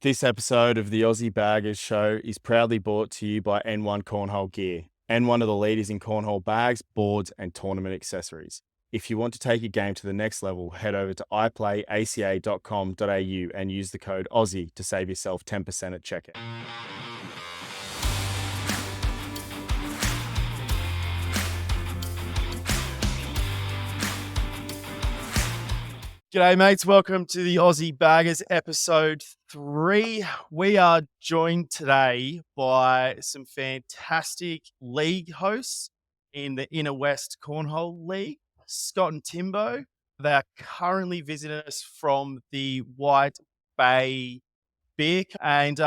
This episode of the Aussie Baggers show is proudly brought to you by N1 Cornhole Gear. N1 are the leaders in cornhole bags, boards, and tournament accessories. If you want to take your game to the next level, head over to iplayaca.com.au and use the code Aussie to save yourself 10% at checkout. G'day, mates. Welcome to the Aussie Baggers episode 3. We are joined today by some fantastic league hosts in the Inner West Cornhole League, Scott and Timbo. They are currently visiting us from the White Bay Beer. And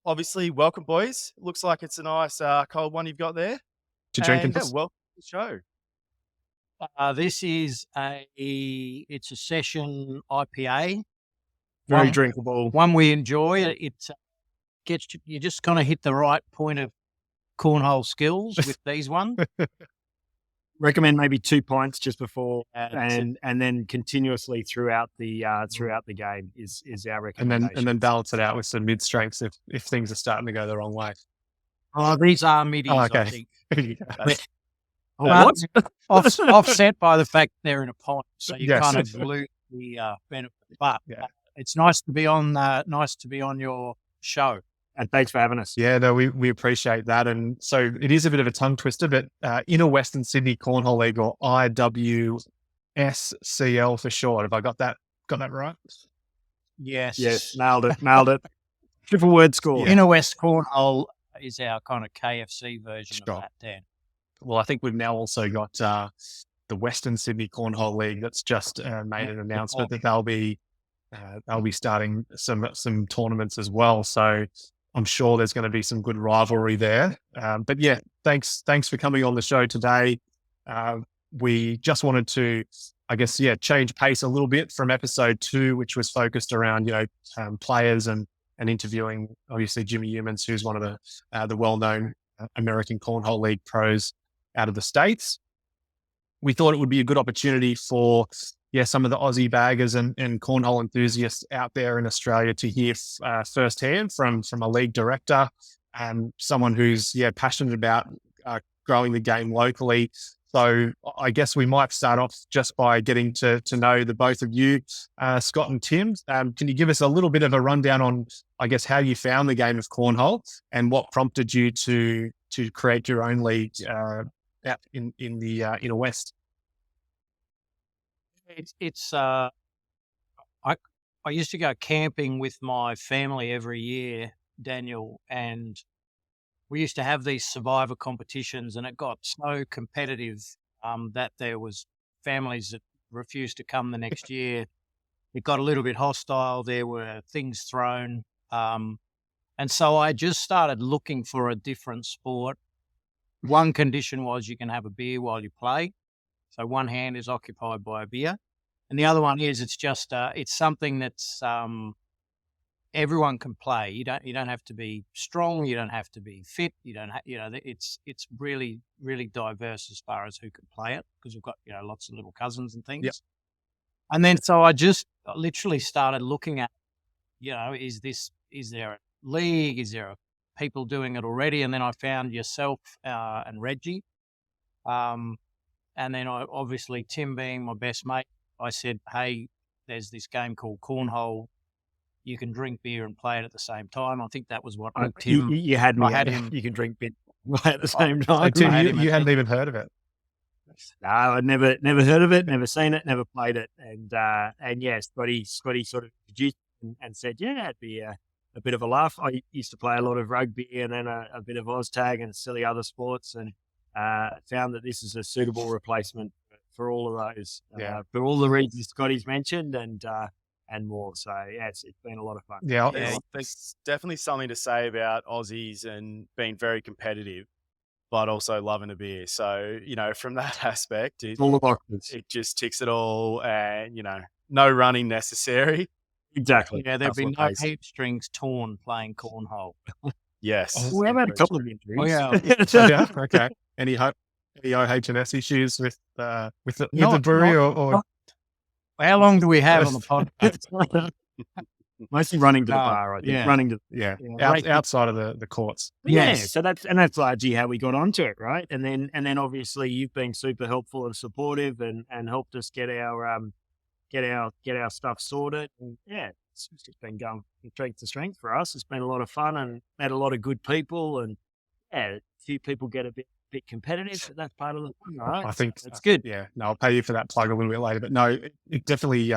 obviously, welcome, boys. Looks like it's a nice cold one you've got there. Welcome to the show. This is it's a session IPA. Very drinkable. One we enjoy. It gets you just kind of hit the right point of cornhole skills with these ones. Recommend maybe 2 pints just before, and then continuously throughout the game is our recommendation. And then balance it out with some mid strengths if things are starting to go the wrong way. Oh, these are middies, I think. Offset by the fact they're in a pint, so you kind of lose the benefit. But it's nice to be on your show. And thanks for having us. Yeah, no, we appreciate that. And so it is a bit of a tongue twister, but Inner Western Sydney Cornhole League, or IWSCL for short. Have I got that right? Yes, nailed it. Triple word score. Inner West Cornhole is our kind of KFC version of that, Dan. Well, I think we've now also got the Western Sydney Cornhole League that's just made an announcement that they'll be starting some tournaments as well. So I'm sure there's going to be some good rivalry there. But yeah, thanks for coming on the show today. We just wanted to, change pace a little bit from episode 2, which was focused around players and interviewing obviously Jimmy Humans, who's one of the well-known American Cornhole League pros out of the States. We thought it would be a good opportunity for some of the Aussie baggers and cornhole enthusiasts out there in Australia to hear firsthand from a league director and someone who's passionate about growing the game locally. So I guess we might start off just by getting to know the both of you, Scott and Tim. Can you give us a little bit of a rundown on, how you found the game of cornhole and what prompted you to create your own league out in the Inner West? I used to go camping with my family every year, Daniel, and we used to have these survivor competitions, and it got so competitive that there was families that refused to come the next year. It got a little bit hostile. There were things thrown. And so I just started looking for a different sport. One condition was you can have a beer while you play. So one hand is occupied by a beer. And the other one is it's just, it's something that's everyone can play. You don't have to be strong. You don't have to be fit. You don't it's really, really diverse as far as who can play it, because we've got, lots of little cousins and things. Yep. And then, so I just literally started looking at, is there a league? Is there people doing it already? And then I found yourself and Reggie. And then obviously Tim being my best mate, I said, hey, there's this game called Cornhole. You can drink beer and play it at the same time. I think that was what Tim... You had me. I had him. You can drink beer at the same time. Tim, you hadn't even heard of it? No, I'd never heard of it, never seen it, never played it. And yes, Scotty sort of introduced and said, it'd be a bit of a laugh. I used to play a lot of rugby and then a bit of OzTag and silly other sports, and found that this is a suitable replacement for all of those, for all the reasons Scotty's mentioned and more. So it's been a lot of fun. Yeah, there's definitely something to say about Aussies and being very competitive, but also loving a beer. So, from that aspect, it just ticks it all, and, no running necessary. Exactly. Yeah, there'd be no hamstrings torn playing cornhole. Yes. We have had a couple of injuries. Oh, yeah. Yeah. Okay. Any OH&S issues with the brewery or? How long do we have on the podcast? Mostly running to the No, bar, I think. yeah. Running to Yeah, Right. outside of the courts. Yes. So that's largely how we got onto it, right? And then obviously you've been super helpful and supportive and helped us get our stuff sorted. And it's just been going from strength to strength for us. It's been a lot of fun and met a lot of good people, and a few people get a bit competitive, but that's part of the fun, right? I think it's good. Yeah, no, I'll pay you for that plug a little bit later. But no, it definitely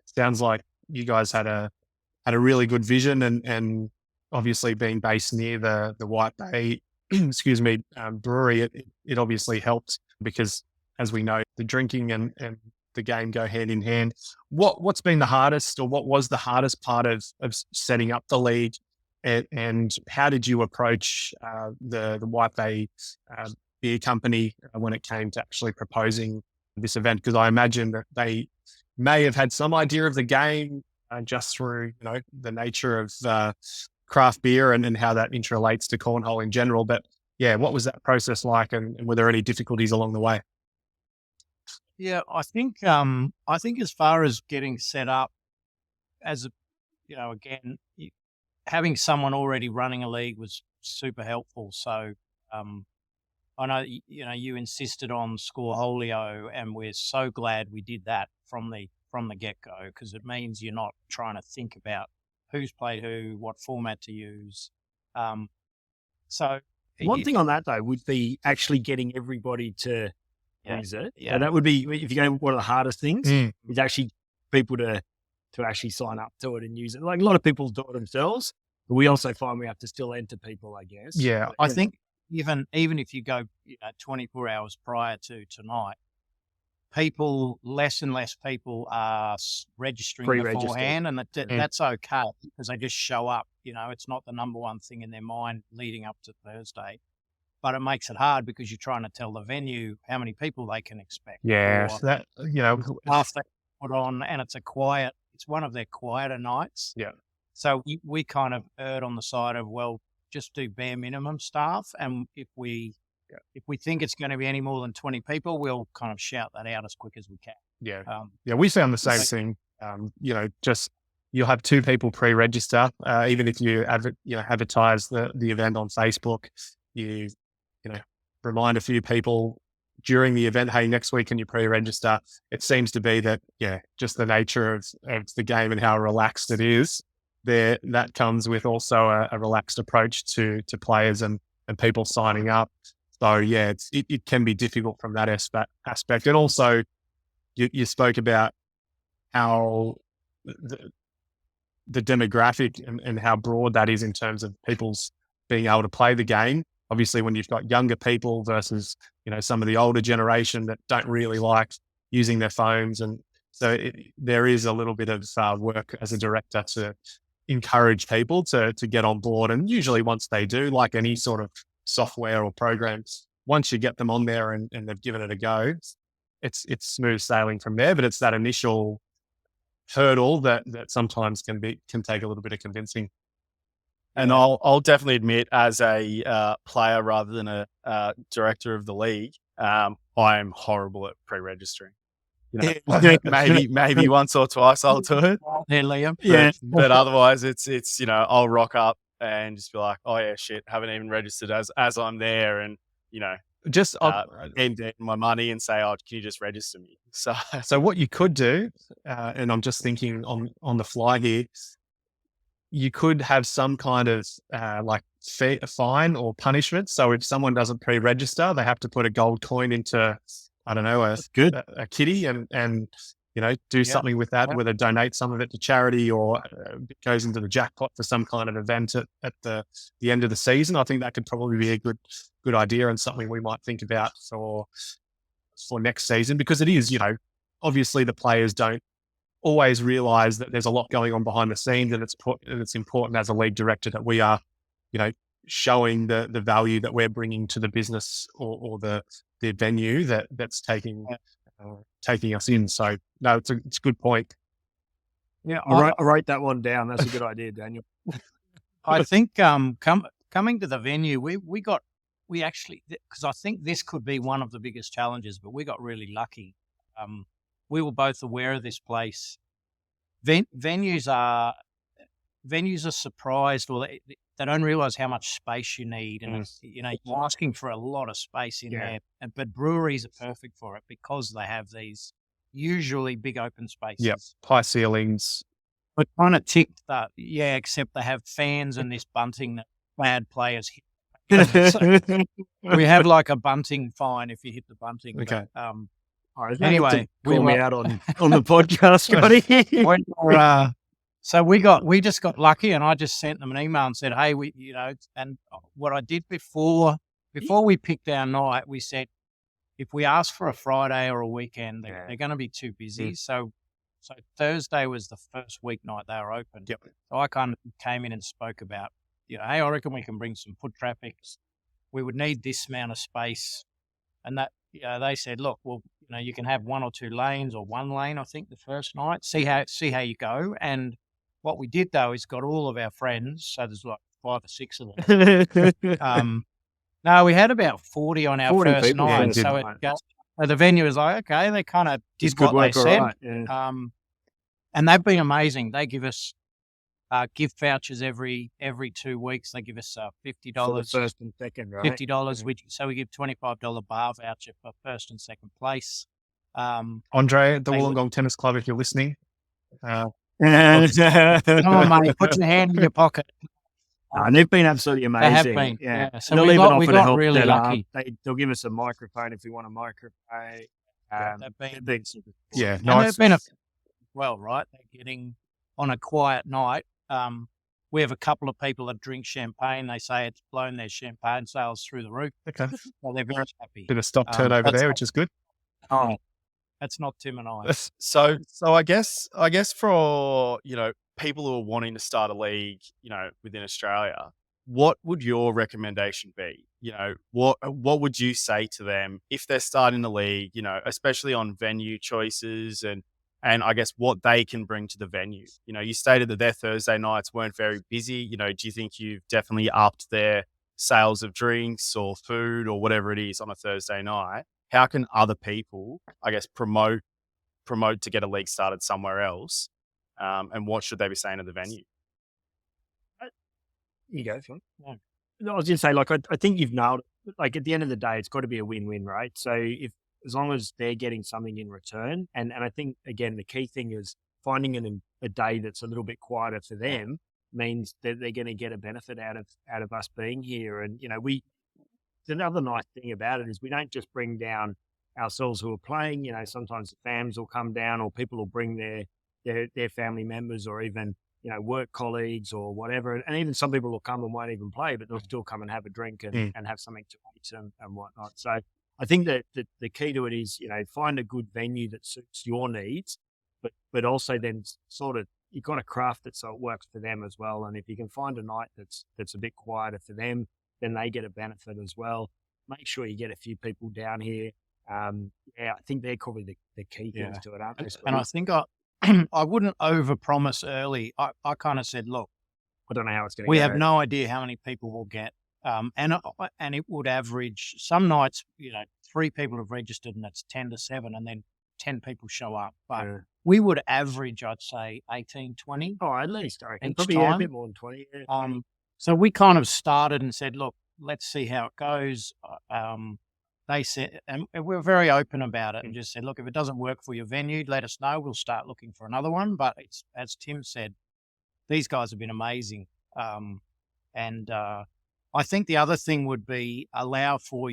sounds like you guys had a really good vision, and obviously being based near the White Bay, excuse me, brewery, it obviously helped because, as we know, the drinking and the game go hand in hand. What's been the hardest, or what was the hardest part of setting up the league, and how did you approach the White Bay beer company when it came to actually proposing this event? Because I imagine that they may have had some idea of the game just through the nature of craft beer and how that interrelates to cornhole in general. But yeah, what was that process like, and were there any difficulties along the way? Yeah, I think as far as getting set up as again, having someone already running a league was super helpful. So I know you insisted on Scoreholio, and we're so glad we did that from the get-go, because it means you're not trying to think about who's played who, what format to use. So one thing on that though would be actually getting everybody to use it. Yeah. So that would be, if you go, one of the hardest things Mm. is actually people to actually sign up to it and use it. Like, a lot of people do it themselves, but we also find we have to still enter people, I guess. Yeah, I think even if you go 24 hours prior to tonight, less and less people are registering Pre-registered. beforehand, and that's okay, because they just show up. It's not the number one thing in their mind leading up to Thursday, but it makes it hard because you're trying to tell the venue how many people they can expect. Yeah, or that half they put on, and it's one of their quieter nights. Yeah. So we kind of erred on the side of, well, just do bare minimum staff, and if we think it's going to be any more than 20 people, we'll kind of shout that out as quick as we can. Yeah. We found the same thing. Just you'll have 2 people pre-register, even if you advertise the event on Facebook. You remind a few people during the event, hey, next week can you pre-register? It seems to be that just the nature of the game and how relaxed it is. That comes with also a relaxed approach to players and people signing up. So yeah, it can be difficult from that aspect. And also, you spoke about how the demographic and how broad that is in terms of people's being able to play the game. Obviously, when you've got younger people versus some of the older generation that don't really like using their phones, and so there is a little bit of work as a director to encourage people to get on board. And usually, once they do, like any sort of software or programs, once you get them on there and they've given it a go, it's smooth sailing from there. But it's that initial hurdle that sometimes can take a little bit of convincing. And I'll definitely admit, as a player rather than a director of the league, I am horrible at pre-registering. Maybe once or twice I'll do it. Yeah, Liam. Yeah, but otherwise it's I'll rock up and just be like, oh yeah, shit, haven't even registered as I'm there, and just end my money and say, oh, can you just register me? So what you could do, and I'm just thinking on the fly here, you could have some kind of fine or punishment. So if someone doesn't pre-register, they have to put a gold coin into, I don't know, a kitty and do something with that, whether donate some of it to charity or it goes into the jackpot for some kind of event at the end of the season. I think that could probably be a good idea and something we might think about for next season, because it is, obviously the players don't always realize that there's a lot going on behind the scenes, and it's important as a league director that we are, showing the value that we're bringing to the business or the venue that's taking us in. So no, it's a good point. Yeah, I wrote that one down. That's a good idea, Daniel. I think coming to the venue, we actually, because I think this could be one of the biggest challenges, but we got really lucky. We were both aware of this place. Venues are venues are surprised, or they don't realize how much space you need, and it's, you're asking for a lot of space in there. But breweries are perfect for it because they have these usually big open spaces. Yep. High ceilings. But kind of ticked that, except they have fans and this bunting that bad players hit. So we have like a bunting fine if you hit the bunting. Okay. But, anyway, call me out on the podcast, Scotty. So we just got lucky, and I just sent them an email and said, hey, and what I did before we picked our night, we said, if we ask for a Friday or a weekend, they're going to be too busy. So Thursday was the first weeknight they were open. Yep. So I kind of came in and spoke about, hey, I reckon we can bring some foot traffic. We would need this amount of space. And that, they said, look, well, you can have 1 or 2 lanes or 1 lane, I think, the first night. See how you go. And what we did, though, is got all of our friends. So there's like 5 or 6 of them. No, we had about 40 on our first people, night. So the venue was like, okay, they kind of did what they said. Right, and they've been amazing. They give us gift vouchers every 2 weeks. They give us $50 for the first and second, right? $50. So we give $25 bar voucher for first and second place. Andre, the Wollongong Tennis Club, if you're listening. Come on, mate, put your hand in your pocket. And they've been absolutely amazing. They have been. Yeah. So they'll we even offer got to help really set lucky. up. They'll give us a microphone if we want a microphone. They've been super cool. Yeah, and nice. they've been right. They're getting on a quiet night. We have a couple of people that drink champagne. They say it's blown their champagne sales through the roof. Okay. Well, they're very happy. Bit of stock turnover there, which is good. Oh, that's not Tim and I. So I guess for, people who are wanting to start a league, within Australia, what would your recommendation be? What would you say to them if they're starting the league, especially on venue choices and I guess what they can bring to the venue? You stated that their Thursday nights weren't very busy. Do you think you've definitely upped their sales of drinks or food or whatever it is on a Thursday night? How can other people, I guess, promote to get a league started somewhere else? And what should they be saying to the venue? You go, Phil. Yeah. I was going to say, I think you've nailed it. Like, at the end of the day, it's got to be a win-win, right? So as long as they're getting something in return, and I think, again, the key thing is finding a day that's a little bit quieter for them means that they're going to get a benefit out of us being here. And, another nice thing about it is we don't just bring down ourselves who are playing. Sometimes the fams will come down, or people will bring their family members, or even work colleagues or whatever. And even some people will come and won't even play, but they'll still come and have a drink and have something to eat and whatnot. So I think that the key to it is, find a good venue that suits your needs, but also then sort of, you've got to craft it so it works for them as well. And if you can find a night that's a bit quieter for them, then they get a benefit as well. Make sure you get a few people down here. I think they're probably the key things to it, aren't they? And I think I wouldn't overpromise early. I kind of said, look, I don't know how it's going to go. We have no idea how many people we'll get. And it would average, some nights, 3 people have registered and that's 10 to 7, and then 10 people show up. But we would average, I'd say, 18, 20. Oh, at least, I reckon. Each Probably time. a bit more than 20. Yeah. So we kind of started and said, look, let's see how it goes. They said, and we're very open about it, and just said, look, if it doesn't work for your venue, let us know. We'll start looking for another one. But it's, as Tim said, these guys have been amazing. And I think the other thing would be allow for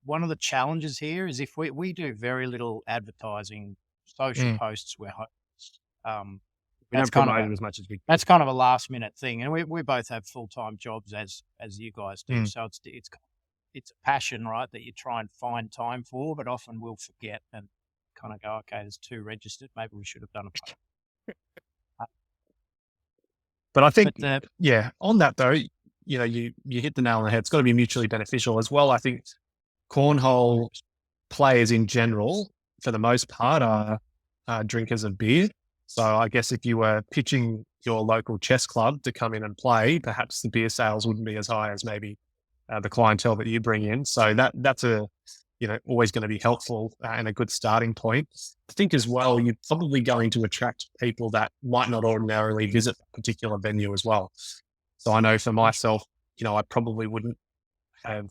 one of the challenges here is if we do very little advertising, social posts, we're hosts. We don't promote it as much as we can. That's kind of a last minute thing. And we both have full-time jobs as you guys do. So it's a passion, right, that you try and find time for, but often we'll forget and kind of go, okay, there's 2 registered. Maybe we should have done it. But I think, on that though, you hit the nail on the head. It's got to be mutually beneficial as well. I think cornhole players in general, for the most part, are drinkers of beer. So I guess if you were pitching your local chess club to come in and play, perhaps the beer sales wouldn't be as high as maybe the clientele that you bring in. So that's a always going to be helpful and a good starting point. I think as well, you're probably going to attract people that might not ordinarily visit a particular venue as well. So I know for myself, I probably wouldn't have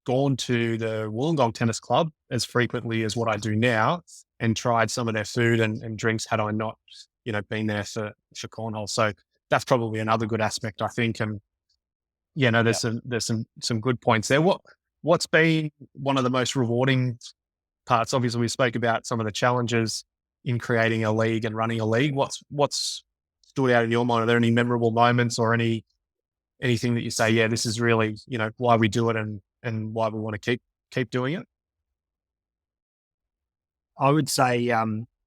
gone to the Wollongong Tennis Club as frequently as what I do now and tried some of their food and drinks had I not, been there for Cornhole. So that's probably another good aspect, I think. And there's some good points there. What's been one of the most rewarding parts? Obviously, we spoke about some of the challenges in creating a league and running a league. What's stood out in your mind? Are there any memorable moments or anything that you say, yeah, this is really, why we do it and why we want to keep doing it? I would say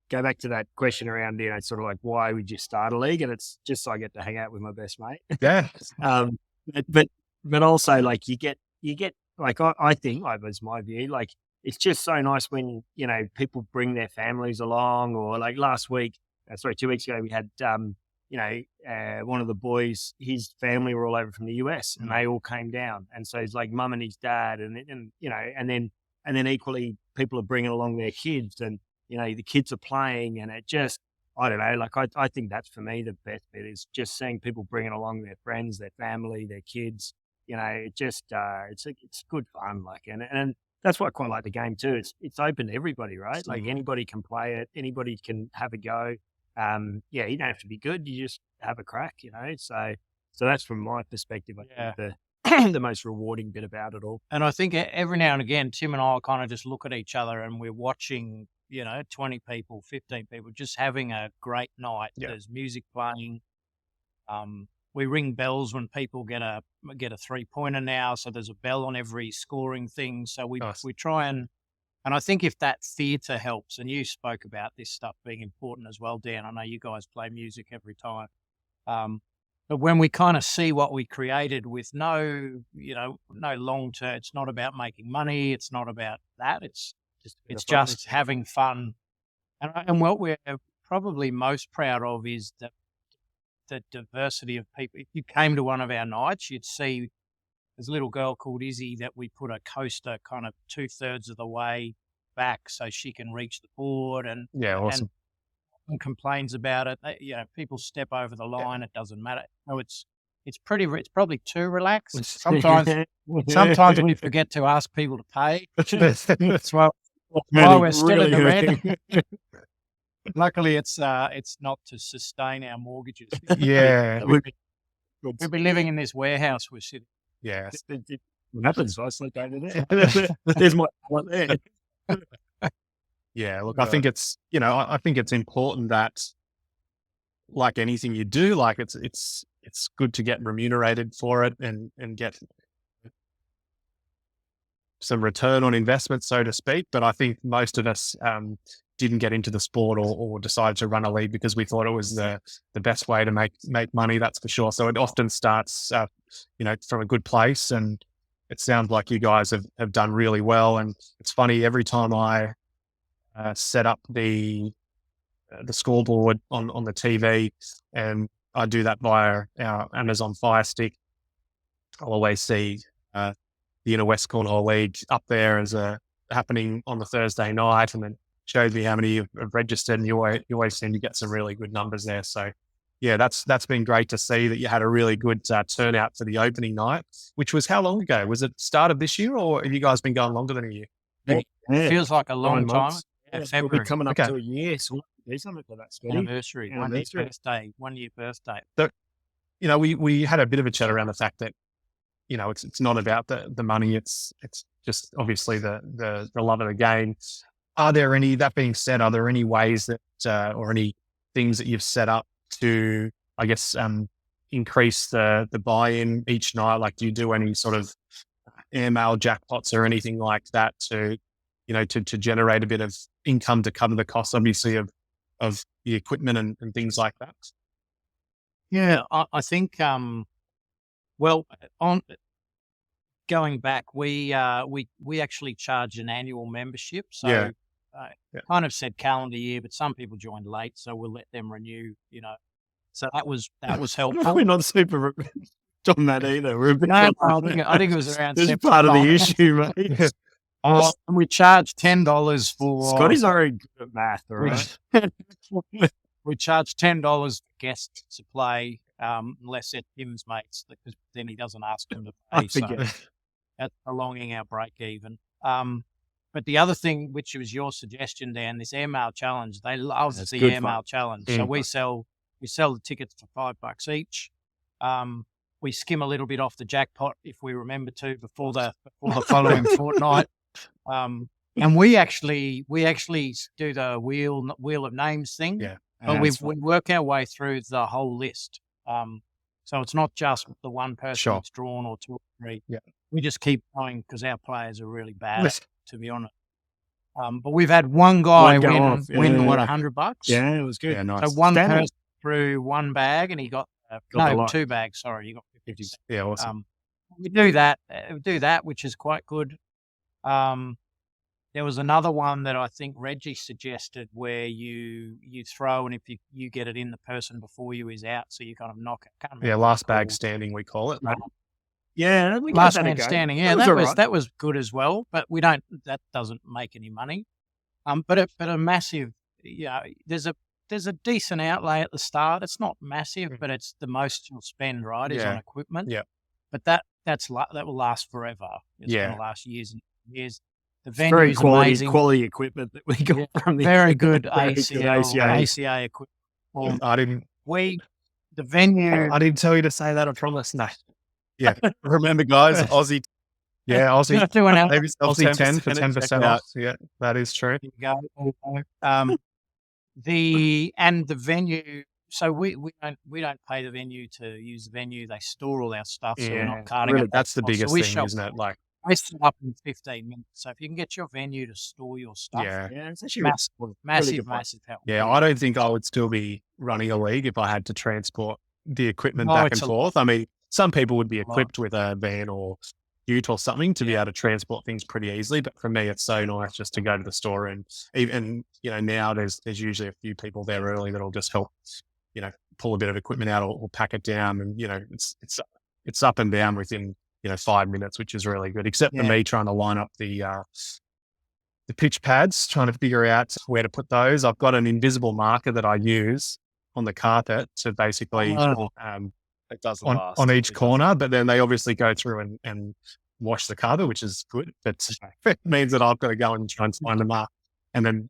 go back to that question around, sort of like why would you start a league? And it's just so I get to hang out with my best mate. Yeah. But also like you get like I think, like that's my view, like it's just so nice when people bring their families along, or like 2 weeks ago we had one of the boys, his family were all over from the US and they all came down, and so it's like mum and his dad, and then equally people are bringing along their kids, and the kids are playing, and it just, I don't know, like I think that's for me the best bit is just seeing people bringing along their friends, their family, their kids. It just it's good fun, like, and that's why I quite like the game too. It's open to everybody, right? Like anybody can play it, anybody can have a go. You don't have to be good, you just have a crack, So that's from my perspective, I think the most rewarding bit about it all. And I think every now and again, Tim and I kind of just look at each other and we're watching, 20 people, 15 people, just having a great night. Yeah. There's music playing. We ring bells when people get a 3-pointer now. So there's a bell on every scoring thing. So we try and I think if that theatre helps, and you spoke about this stuff being important as well, Dan, I know you guys play music every time. But when we kind of see what we created with no long term, it's not about making money. It's not about that. It's just having fun. And what we're probably most proud of is that the diversity of people. If you came to one of our nights, you'd see there's a little girl called Izzy that we put a coaster kind of 2/3 of the way back so she can reach the board, and awesome. And complains about it. People step over the line. It doesn't matter. No, it's probably too relaxed. Sometimes we forget to ask people to pay. That's why we're still in the red. Luckily, it's not to sustain our mortgages. Yeah, we'd be living in this warehouse we're sitting. Yeah, what happens? I sleep over there. There's my one there. Yeah, look, I think it's I think it's important that, like anything you do, like it's good to get remunerated for it and get some return on investment, so to speak. But I think most of us didn't get into the sport or decided to run a league because we thought it was the best way to make money. That's for sure. So it often starts, from a good place, and it sounds like you guys have done really well. And it's funny, every time I set up the scoreboard on the TV, and I do that via our Amazon Fire Stick, I'll always see the Inner West Cornhole League up there as happening on the Thursday night, and then shows me how many have registered, and you always seem to get some really good numbers there. So yeah, that's been great to see that you had a really good turnout for the opening night, which was how long ago? Was it start of this year, or have you guys been going longer than a year? It feels like a long time. Yeah, February. Coming up to a year, so we'll do something for that, Smitty. Anniversary. 1 year birthday. So, we had a bit of a chat around the fact that, it's not about the money. It's just obviously the love of the game. That being said, are there any ways that, or any things that you've set up to, I guess, increase the buy-in each night? Like, do you do any sort of airmail jackpots or anything like that to generate a bit of income to cover the costs, obviously, of the equipment and things like that? Yeah, I think, on going back, we actually charge an annual membership. So kind of said calendar year, but some people joined late, so we'll let them renew, So that was helpful. We're not super on that either. I think it was around This is part of the issue, mate. Oh, and we charge $10 for. Scotty's not very good at math, all right? We charge $10 for guests to play, unless they're Tim's mates, because then he doesn't ask them to I pay. So forget. that's prolonging our break even. But the other thing, which was your suggestion, Dan, this airmail challenge, they love That's the good airmail fun. challenge. So we sell the tickets for $5 each. We skim a little bit off the jackpot if we remember to before the following fortnight. And we actually do the wheel of names thing. Yeah. But we work our way through the whole list. So it's not just the one person that's drawn or two or three. Yeah. We just keep going because our players are really bad, at it, to be honest. But we've had one guy win $100. Yeah, it was good. Yeah, nice. So one person threw one bag and he got two bags. Sorry, he got 50. Yeah, awesome. We do that, which is quite good. There was another one that I think Reggie suggested where you throw, and if you get it in, the person before you is out, so you kind of knock it. Can't remember last bag standing, we call it. Yeah, we last man standing. Yeah, that was good as well, but that doesn't make any money. But a massive, there's a decent outlay at the start. It's not massive, but it's the most you'll spend, right? Is on equipment. Yeah. But that will last forever. It's going to last years and years. The venue's very quality equipment that we got from the very good ACA equipment. I didn't tell you to say that. I promise. No. Yeah. Remember, guys, Aussie. Yeah, Aussie. Maybe Aussie 10 for 10% off. Yeah, that is true. There you go. The venue. So we don't pay the venue to use the venue. They store all our stuff, so we're not carting it. That's the biggest thing, isn't it? Like, I set up in 15 minutes. So if you can get your venue to store your stuff, it's actually massive help. Yeah, I don't think I would still be running a league if I had to transport the equipment back and forth. I mean, some people would be equipped with a van or ute or something to be able to transport things pretty easily. But for me, it's so nice just to go to the store and even, now there's usually a few people there early that'll just help, pull a bit of equipment out or pack it down. And, it's up and down within, 5 minutes, which is really good, except for me trying to line up the pitch pads, trying to figure out where to put those. I've got an invisible marker that I use on the carpet to basically, it doesn't last on each corner, but then they obviously go through and wash the carpet, which is good. But it means that I've got to go and try and find the mark. And then,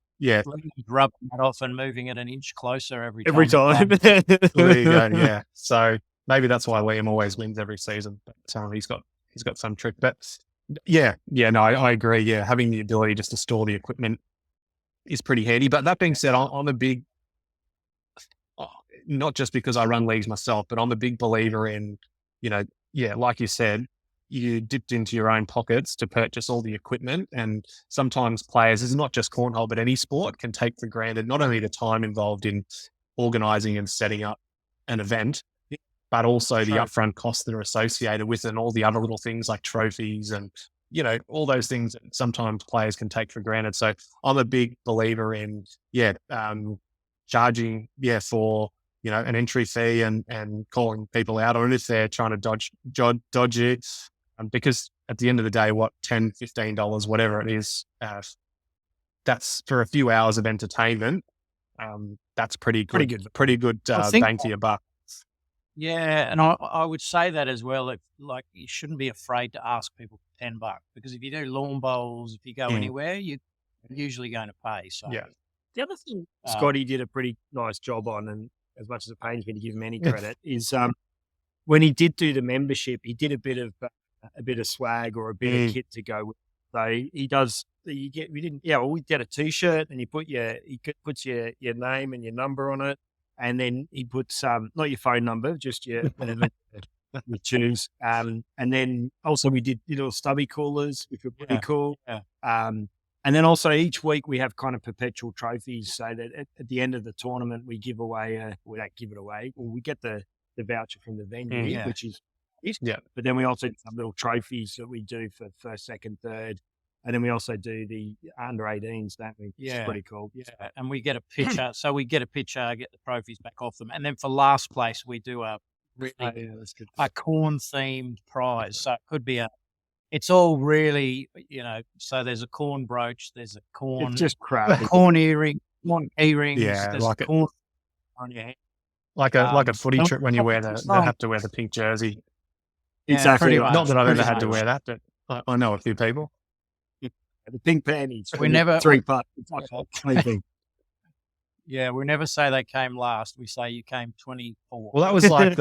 rubbing it off and moving it an inch closer every time. There you go. Yeah. So maybe that's why Liam always wins every season. But he's got some trick. But no, I agree. Yeah, having the ability just to store the equipment is pretty handy. But that being said, I'm a big, not just because I run leagues myself, but I'm a big believer in, like you said, you dipped into your own pockets to purchase all the equipment. And sometimes players, it's not just cornhole, but any sport, can take for granted not only the time involved in organizing and setting up an event, but also the upfront costs that are associated with it and all the other little things like trophies and, all those things that sometimes players can take for granted. So I'm a big believer in, charging, for, an entry fee and calling people out, or if they're trying to dodge you, because at the end of the day, what, $10, $15, whatever it is, that's for a few hours of entertainment. That's pretty good bang for your buck. Yeah, and I would say that as well. You shouldn't be afraid to ask people for $10, because if you do lawn bowls, if you go anywhere, you're usually going to pay. So the other thing Scotty did a pretty nice job on, and as much as it pains me to give him any credit, is when he did do the membership, he did a bit of swag or a bit of kit to go with. So he does. We get a T-shirt, and he puts your name and your number on it. And then he puts not your phone number, just your whatever you choose. And then also we did little stubby coolers, which were pretty cool. Yeah. And then also each week we have kind of perpetual trophies, so that at the end of the tournament we give away. We don't give it away. Well, we get the voucher from the venue, which is But then we also do some little trophies that we do for first, second, third. And then we also do the under 18s, don't we? Yeah. It's pretty cool. Yeah. And we get a picture. So we get a picture, get the trophies back off them. And then for last place, we do a corn themed prize. So it could be a it's all really, so there's a corn brooch, there's a corn, It's just crap. corn earring, corn earrings, Yeah, there's like a corn on your head. like a footy so trip when you wear it's they not- have to wear the pink jersey. Yeah, Exactly pretty right. much. Not that I've ever pretty had to much. wear that, but I know a few people. The pink panties. We never- 3 parts. It's like a clean thing. Yeah, we never say they came last. We say you came 24. Well, that was like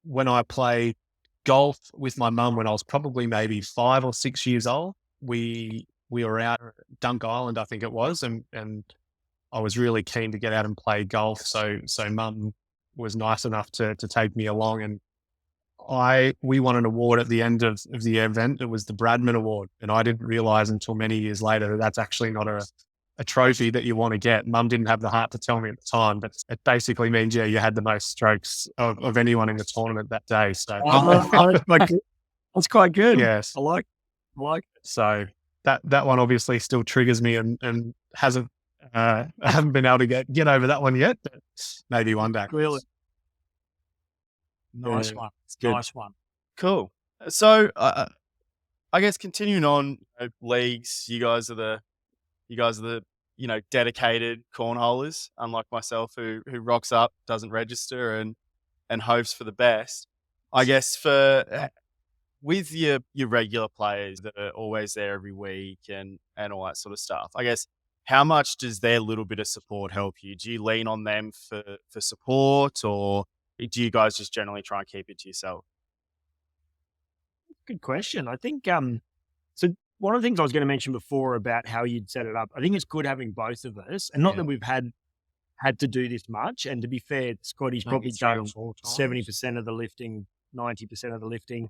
when I played golf with my mum when I was probably maybe 5 or 6 years old. We were out at Dunk Island, I think it was, and I was really keen to get out and play golf. So mum was nice enough to take me along, and we won an award at the end of the event. It was the Bradman Award, and I didn't realize until many years later that that's actually not a trophy that you want to get. Mum didn't have the heart to tell me at the time, but it basically means, you had the most strokes of anyone in the tournament that day. So That's quite good. yes, I like it. so that one obviously still triggers me and hasn't I haven't been able to get over that one yet, but maybe one day. Clearly. Nice Yeah, one. it's good. Nice one. Cool. So I guess continuing on, leagues, you guys are the dedicated cornholers, unlike myself who rocks up, doesn't register and hopes for the best. I guess with your regular players that are always there every week and all that sort of stuff, I guess, how much does their little bit of support help you? Do you lean on them for support, or do you guys just generally try and keep it to yourself? Good question. I think so one of the things I was going to mention before about how you'd set it up, I think it's good having both of us, and not that we've had to do this much. And to be fair, Scotty's Maybe probably 3 or done 4 times. 70% of the lifting, 90% of the lifting.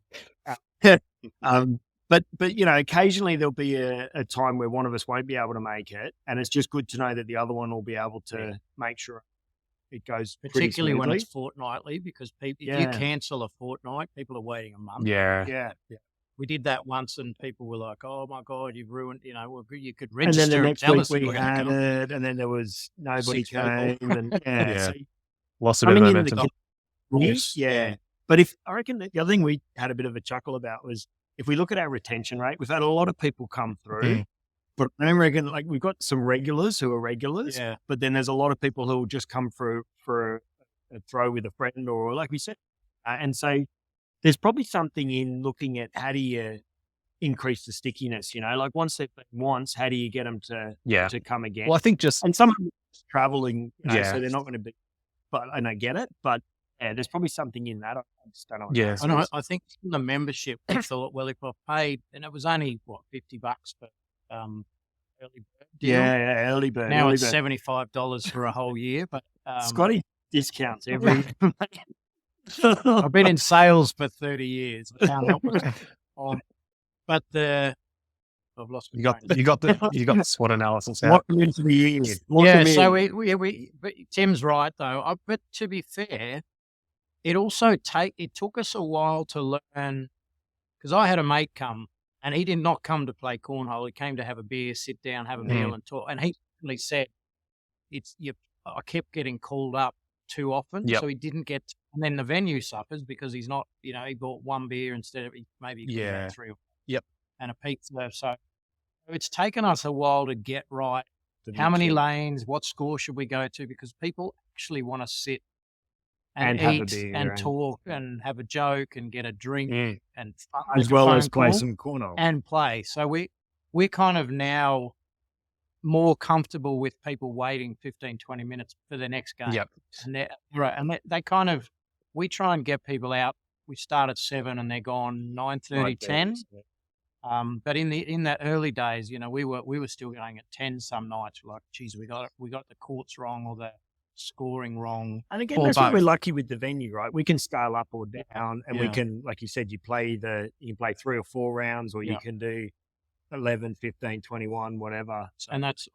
But occasionally there'll be a time where one of us won't be able to make it, and it's just good to know that the other one will be able to make sure it goes Particularly when pretty it's fortnightly, because if you Yeah. cancel a fortnight, people are waiting a month. Yeah. smoothly. Yeah. We did that once, and people were like, "Oh my god, you've ruined!" Well, you could And register then the next tell week us if we we're gonna had come. it, and then there was nobody 6 people. came, and Yeah. so Lost a bit of coming in momentum. Yes. Yeah. But I reckon that the other thing we had a bit of a chuckle about was if we look at our retention rate, we've had a lot of people come through, but I reckon we've got some regulars who are regulars, Yeah, but then there's a lot of people who will just come through for a throw with a friend, or like we said. And so there's probably something in looking at how do you increase the stickiness, once they've been once, how do you get them to come again? Well, I think just And some of them are traveling, Yeah. so they're not going to be, but and I get it, but yeah, there's probably something in that. I just don't know. what Yeah. that I know. is. I think the membership, we thought, well, if I paid, and it was only $50 for early bird deal. Yeah, early bird. Now early it's bird. $75 for a whole year, but Scotty discounts every. I've been in sales for 30 years. I can't help it. But I've lost. you got the SWOT analysis out. Lock them into the year. Lock Yeah, them in. so but Tim's right though. But to be fair, it also took us a while to learn, because I had a mate come and he did not come to play cornhole. He came to have a beer, sit down, have a meal, and talk. And he really said, I kept getting called up too often, Yep. so he didn't get. And then the venue suffers because he's not. He bought one beer instead of maybe he could have Yeah. had 3 or 4. Yep. And a pizza. So it's taken us a while to get right. The How many mixing. lanes? What score should we go to? Because people actually want to sit and And have a eat beer and and- talk and have a joke and get a drink and as make a well phone as play call some cornhole. and play. So we're kind of now more comfortable with people waiting 15, 20 minutes for the next game. Yep. And they kind of, we try and get people out. We start at 7 and they're gone 9:30, 10. But in that early days, we were still going at 10 some nights. Like, geez, we got the courts wrong or the scoring wrong. And again, or that's what we're both. lucky with the venue, right? We can scale up or down, and we Yeah. can, like you said, you can play 3 or 4 rounds, or you Yeah. can do 11, 15, 21, whatever. So And that's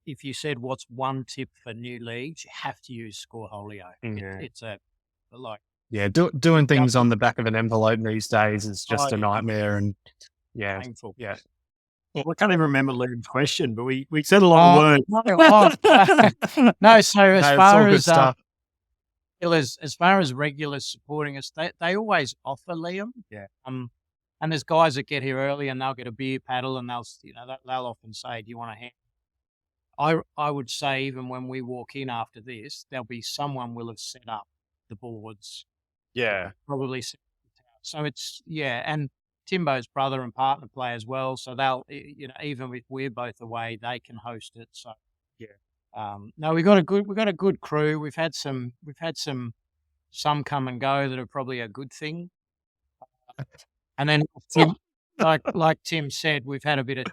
if you said what's one tip for new leagues, you have to use Scoreholio. Yeah. It's Yeah, doing things on the back of an envelope these days is just a nightmare, and yeah, painful. yeah. I can't even remember Liam's question, but we said a lot of words. No, so as No, it's all far good as stuff. as far as regulars supporting us, they always offer, Liam. Yeah. And there's guys that get here early and they'll get a beer paddle and they'll often say, "Do you want a hand?" I would say even when we walk in after this, there'll be someone will have set up the boards. Yeah. Probably. So it's, and Timbo's brother and partner play as well. So they'll, even if we're both away, they can host it. So no, we've got a good crew. We've had some come and go that are probably a good thing. And then like Tim said, we've had a bit of,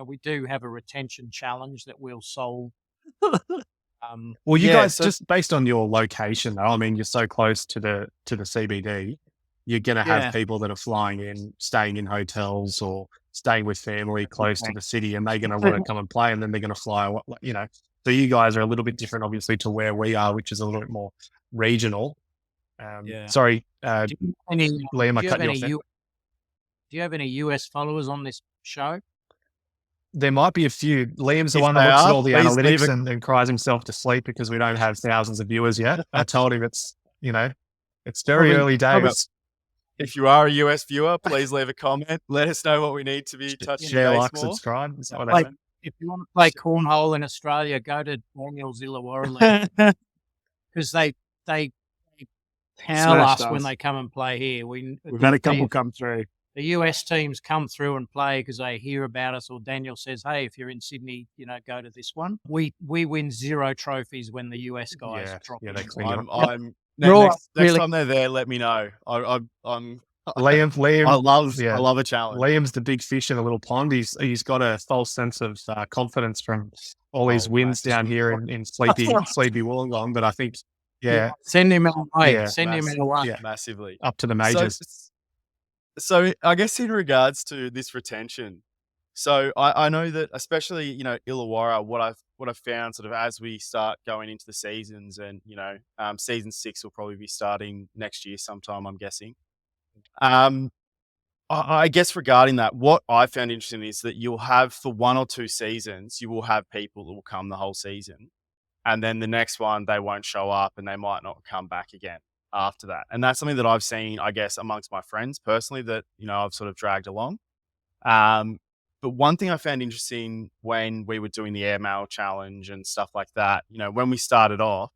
we do have a retention challenge that we'll solve. Well, you guys, just based on your location, though, I mean, you're so close to the CBD, you're going to have people that are flying in, staying in hotels or staying with family close to the city, and they're going to want to come and play, and then they're going to fly, So you guys are a little bit different, obviously, to where we are, which is a little bit more regional. Sorry, Liam, I cut you off there. Do you have any US followers on this show? There might be a few. Liam's the one that looks at all the analytics and cries himself to sleep because we don't have thousands of viewers yet. I told him it's very early days. If you are a US viewer, please leave a comment. Let us know what we need to be touching share, base like, more. subscribe. Is that what Like, if you want to play cornhole in Australia, go to Daniel's Illawarra because they pound us when they come and play here. We've had a couple come through. The US teams come through and play because they hear about us, or Daniel says, "Hey, if you're in Sydney, go to this one." We win 0 trophies when the US guys drop. Yeah, they clean next time they're there, let me know. I'm Liam. I love a challenge. Liam's the big fish in a little pond. He's got a false sense of confidence from all his wins down here in sleepy Wollongong. But I think, send him away. Send him away. Yeah, massively up to the majors. So I guess in regards to this retention, so I know that especially Illawarra, what I've found sort of as we start going into the seasons, and season 6 will probably be starting next year sometime, I'm guessing. I guess regarding that, what I found interesting is that you'll have for 1 or 2 seasons, you will have people that will come the whole season, and then the next one they won't show up and they might not come back again after that. And that's something that I've seen, I guess, amongst my friends personally that, I've sort of dragged along. But one thing I found interesting when we were doing the airmail challenge and stuff like that, when we started off,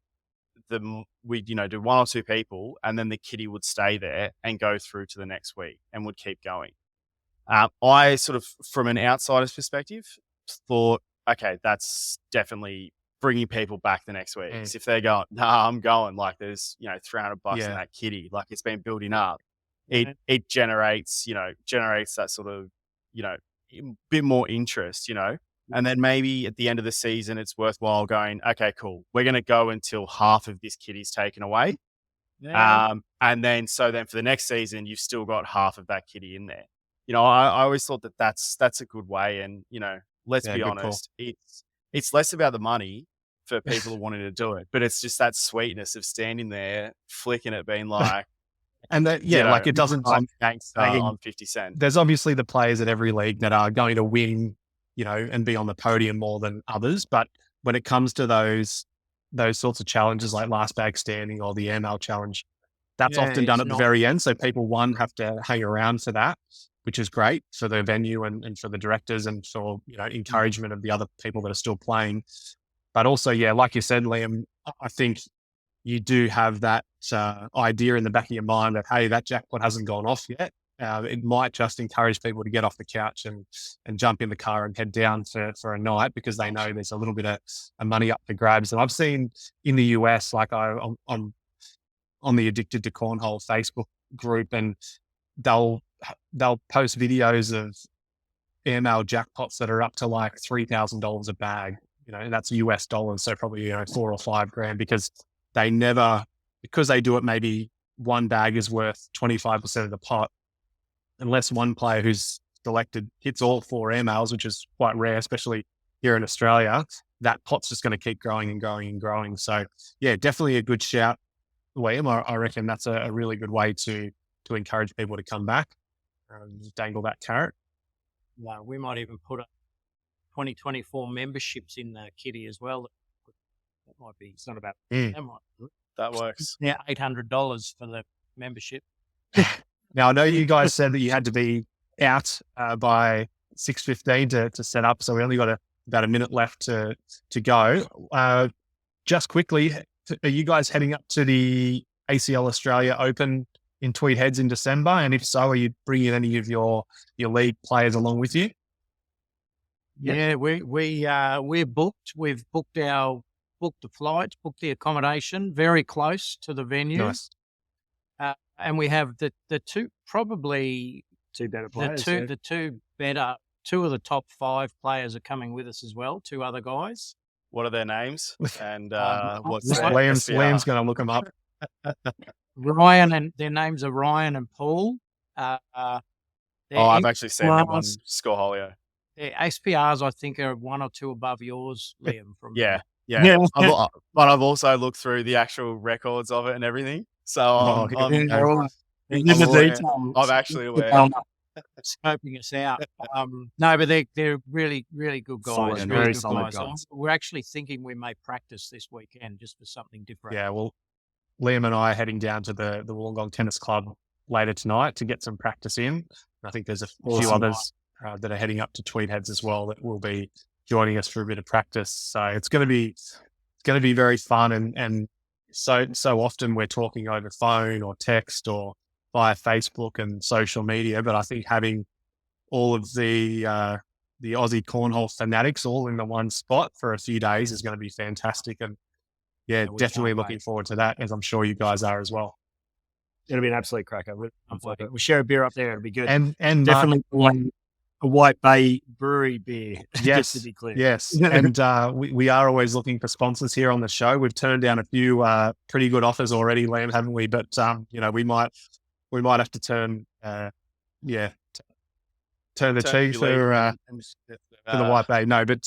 we'd, do 1 or 2 people, and then the kitty would stay there and go through to the next week and would keep going. I sort of, from an outsider's perspective, thought, okay, that's definitely bringing people back the next week. So if they're going, nah, I'm going, like there's, $300 in that kitty, like it's been building up. It generates that sort of, bit more interest, and then maybe at the end of the season, it's worthwhile going, okay, cool. We're going to go until half of this kitty's taken away. And then for the next season, you've still got half of that kitty in there. I always thought that that's a good way. And, let's be honest, it's less about the money for people who wanting to do it, but it's just that sweetness of standing there, flicking it, being like, and that, like it doesn't, on 50 cents. There's obviously the players at every league that are going to win, and be on the podium more than others. But when it comes to those sorts of challenges like last bag standing or the airmail challenge, that's often done at the very end. So people, have to hang around for that, which is great for the venue and for the directors and for, encouragement of the other people that are still playing. But also, like you said, Liam, I think you do have that idea in the back of your mind that, hey, that jackpot hasn't gone off yet. It might just encourage people to get off the couch and jump in the car and head down for a night because they know there's a little bit of money up for grabs. And I've seen in the US, like I'm on the Addicted to Cornhole Facebook group, and they'll post videos of airmail jackpots that are up to like $3,000 a bag, and that's US dollars. So probably, $4 or $5 grand because they do it, maybe one bag is worth 25% of the pot. Unless one player who's selected hits all 4 airmails, which is quite rare, especially here in Australia, that pot's just going to keep growing and growing and growing. So definitely a good shout, Liam. I reckon that's a really good way to encourage people to come back, dangle that carrot. No, we might even put 2024 memberships in the kitty as well. That might be. It's not about. That might. That works. Yeah, $800 for the membership. Now, I know you guys said that you had to be out by 6:15 to set up, so we only got about a minute left to go. Just quickly, are you guys heading up to the ACL Australia Open in Tweed Heads in December? And if so, are you bringing any of your league players along with you? Yeah, we're booked. We've booked the flights, booked the accommodation, very close to the venue. Nice. And we have the two, probably Two better players. two of the top 5 players are coming with us as well. 2 other guys. What are their names? And what's Liam's going to look them up. Ryan, and their names are Ryan and Paul. I've actually seen them on Scoreholio. Their SPRs, I think, are 1 or 2 above yours, Liam. From Yeah. But I've also looked through the actual records of it and everything. So I'm actually aware. Scoping us out. No, but they're really, really good guys. Solid, really very good solid guys. guys. We're actually thinking we may practice this weekend just for something different. Yeah, well, Liam and I are heading down to the Wollongong Tennis Club later tonight to get some practice in. I think there's a few others that are heading up to Tweed Heads as well that will be joining us for a bit of practice. So it's going to be very fun. And so often we're talking over phone or text or via Facebook and social media, but I think having all of the Aussie Cornhole fanatics all in the one spot for a few days is going to be fantastic. And yeah, definitely looking forward to that, as I'm sure you guys are as well. It'll be an absolute cracker. We'll share a beer up there. It'll be good. And definitely a White Bay Brewery beer. Yes, just to be clear. Yes. And we are always looking for sponsors here on the show. We've turned down a few pretty good offers already, Liam, haven't we? But we might have to turn the cheek for the White Bay. No, but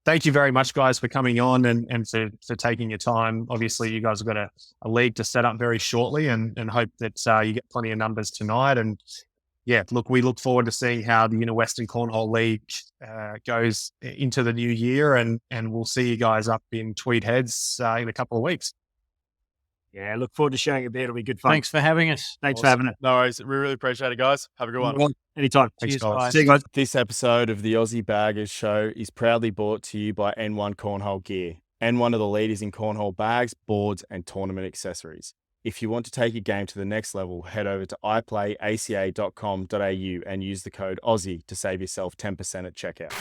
thank you very much, guys, for coming on and for taking your time. Obviously, you guys have got a league to set up very shortly, and hope that you get plenty of numbers tonight. And yeah, look, we look forward to seeing how the Inner Western Cornhole League goes into the new year, and we'll see you guys up in Tweed Heads in a couple of weeks. Yeah, look forward to sharing a bit. It'll be good fun. Thanks for having us. Thanks for having us. No worries. We really appreciate it, guys. Have a good one. Anytime. Thanks, Cheers, guys. See you guys. This episode of the Aussie Baggers show is proudly brought to you by N1 Cornhole Gear. N1 are the leaders in cornhole bags, boards, and tournament accessories. If you want to take your game to the next level, head over to iplayaca.com.au and use the code Aussie to save yourself 10% at checkout.